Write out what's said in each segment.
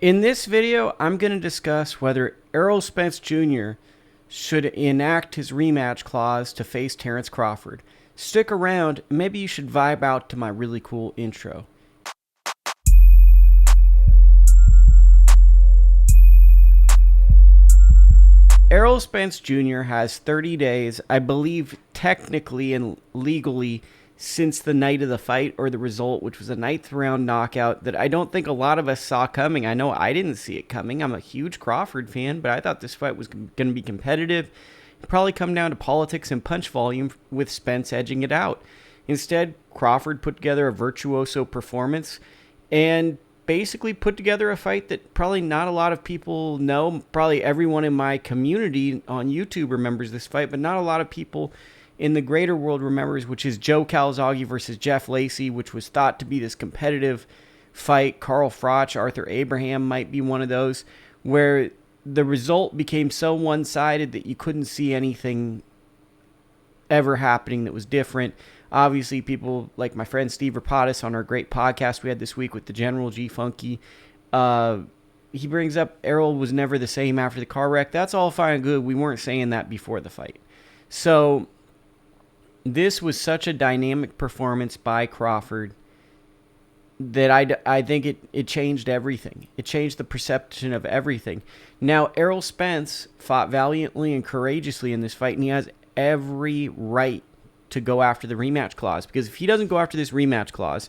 In this video, I'm going to discuss whether Errol Spence Jr. should enact his rematch clause to face Terence Crawford. Stick around, maybe you should vibe out to my really cool intro. Errol Spence Jr. has 30 days, I believe technically and legally, since the night of the fight or the result, which was a ninth round knockout that I don't think a lot of us saw coming. I know I didn't see it coming. I'm a huge Crawford fan, but I thought this fight was going to be competitive. It'd probably come down to politics and punch volume with Spence edging it out. Instead, Crawford put together a virtuoso performance and basically put together a fight that probably not a lot of people know. Probably everyone in my community on YouTube remembers this fight, but not a lot of people in the greater world remembers, which is Joe Calzaghe versus Jeff Lacey, which was thought to be this competitive fight. Carl Froch, Arthur Abraham might be one of those, where the result became so one-sided that you couldn't see anything ever happening that was different. Obviously, people like my friend Steve Rapatis on our great podcast we had this week with the General G Funky, he brings up Errol was never the same after the car wreck. That's all fine and good. We weren't saying that before the fight. So this was such a dynamic performance by Crawford that I think it changed everything. It changed the perception of everything. Now, Errol Spence fought valiantly and courageously in this fight, and he has every right to go after the rematch clause, because if he doesn't go after this rematch clause,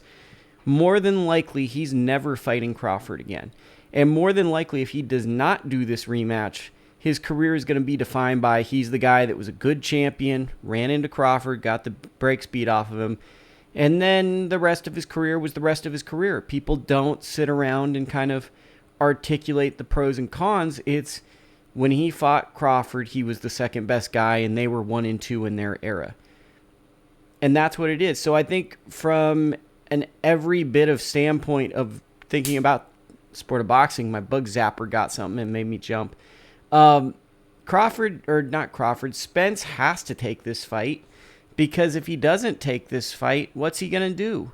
more than likely he's never fighting Crawford again. And more than likely, if he does not do this rematch, his career is going to be defined by he's the guy that was a good champion, ran into Crawford, got the brakes beat off of him, and then the rest of his career was the rest of his career. People don't sit around and kind of articulate the pros and cons. It's when he fought Crawford, he was the second best guy, and they were 1 and 2 in their era. And that's what it is. So I think from an every bit of standpoint of thinking about sport of boxing, my bug zapper got something and made me jump. Spence has to take this fight, because if he doesn't take this fight, what's he going to do?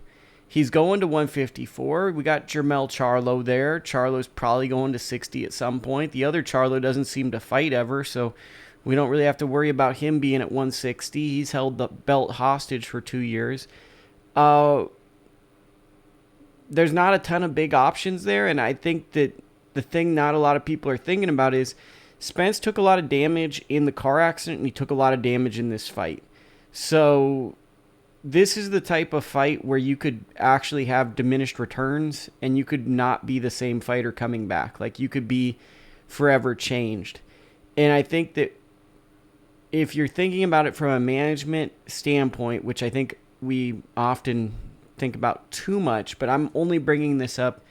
He's going to 154. We got Jermell Charlo there. Charlo's probably going to 60 at some point. The other Charlo doesn't seem to fight ever, so we don't really have to worry about him being at 160. He's held the belt hostage for 2 years. There's not a ton of big options there, and I think that the thing not a lot of people are thinking about is Spence took a lot of damage in the car accident, and he took a lot of damage in this fight. So this is the type of fight where you could actually have diminished returns, and you could not be the same fighter coming back. Like, you could be forever changed. And I think that if you're thinking about it from a management standpoint, which I think we often think about too much, but I'm only bringing this up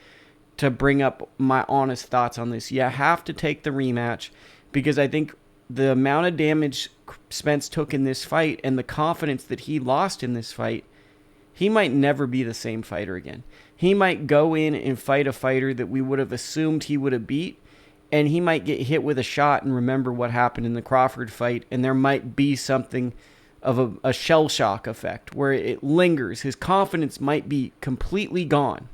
to bring up my honest thoughts on this. You have to take the rematch, because I think the amount of damage Spence took in this fight and the confidence that he lost in this fight, he might never be the same fighter again. He might go in and fight a fighter that we would have assumed he would have beat, and he might get hit with a shot and remember what happened in the Crawford fight, and there might be something of a shell shock effect where it lingers. His confidence might be completely gone.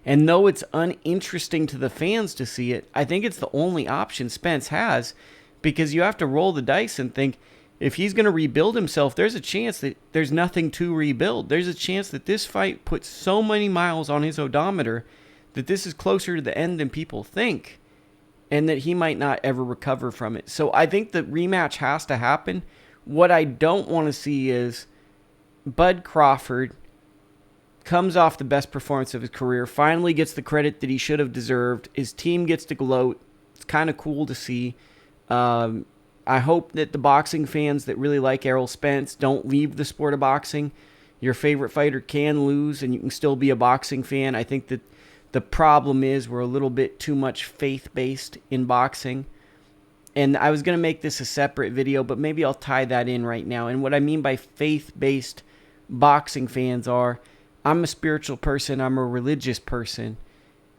And though it's uninteresting to the fans to see it, I think it's the only option Spence has, because you have to roll the dice and think, if he's going to rebuild himself, there's a chance that there's nothing to rebuild. There's a chance that this fight puts so many miles on his odometer that this is closer to the end than people think, and that he might not ever recover from it. So I think the rematch has to happen. What I don't want to see is Bud Crawford comes off the best performance of his career, finally gets the credit that he should have deserved. His team gets to gloat. It's kind of cool to see. I hope that the boxing fans that really like Errol Spence don't leave the sport of boxing. Your favorite fighter can lose, and you can still be a boxing fan. I think that the problem is we're a little bit too much faith-based in boxing. And I was going to make this a separate video, but maybe I'll tie that in right now. And what I mean by faith-based boxing fans are, I'm a spiritual person, I'm a religious person,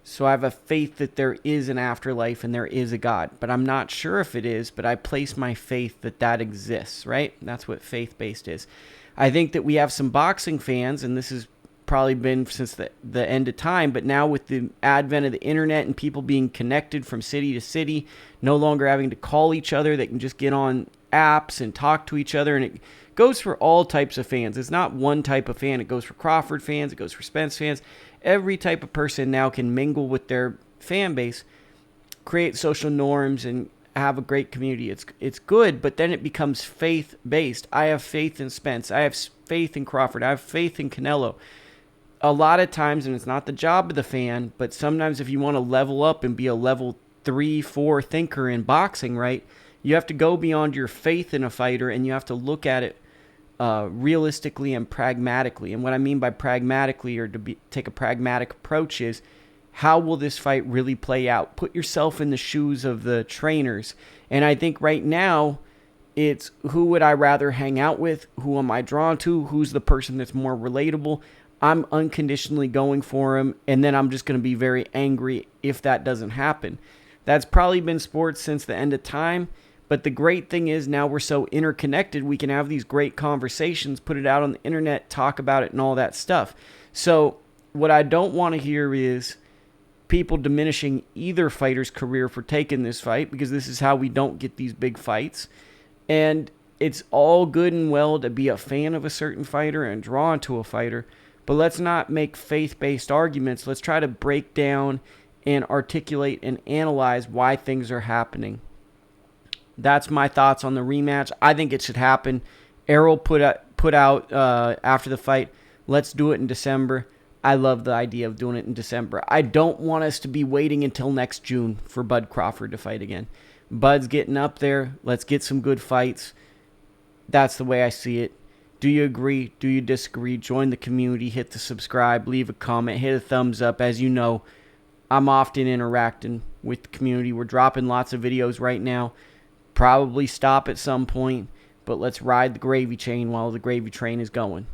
so I have a faith that there is an afterlife and there is a God. But I'm not sure if it is, but I place my faith that exists, right? That's what faith-based is. I think that we have some boxing fans, and this is probably been since the end of time. But now with the advent of the internet and people being connected from city to city, no longer having to call each other, they can just get on apps and talk to each other. And it goes for all types of fans. It's not one type of fan. It goes for Crawford fans. It goes for Spence fans. Every type of person now can mingle with their fan base, create social norms, and have a great community. It's good, but then it becomes faith-based. I have faith in Spence. I have faith in Crawford. I have faith in Canelo. A lot of times, and it's not the job of the fan, but sometimes if you want to level up and be a level 3, 4 thinker in boxing, right, you have to go beyond your faith in a fighter, and you have to look at it realistically and pragmatically. And what I mean by pragmatically, or take a pragmatic approach, is how will this fight really play out? Put yourself in the shoes of the trainers. And I think right now, it's who would I rather hang out with? Who am I drawn to? Who's the person that's more relatable? I'm unconditionally going for him, and then I'm just going to be very angry if that doesn't happen. That's probably been sports since the end of time. But the great thing is now we're so interconnected, we can have these great conversations, put it out on the internet, talk about it, and all that stuff. So what I don't want to hear is people diminishing either fighter's career for taking this fight, because this is how we don't get these big fights. And it's all good and well to be a fan of a certain fighter and drawn to a fighter, but let's not make faith-based arguments. Let's try to break down and articulate and analyze why things are happening. That's my thoughts on the rematch. I think it should happen. Errol put out after the fight, let's do it in December. I love the idea of doing it in December. I don't want us to be waiting until next June for Bud Crawford to fight again. Bud's getting up there. Let's get some good fights. That's the way I see it. Do you agree? Do you disagree? Join the community. Hit the subscribe. Leave a comment. Hit a thumbs up. As you know, I'm often interacting with the community. We're dropping lots of videos right now. Probably stop at some point, but let's ride the gravy train while the gravy train is going.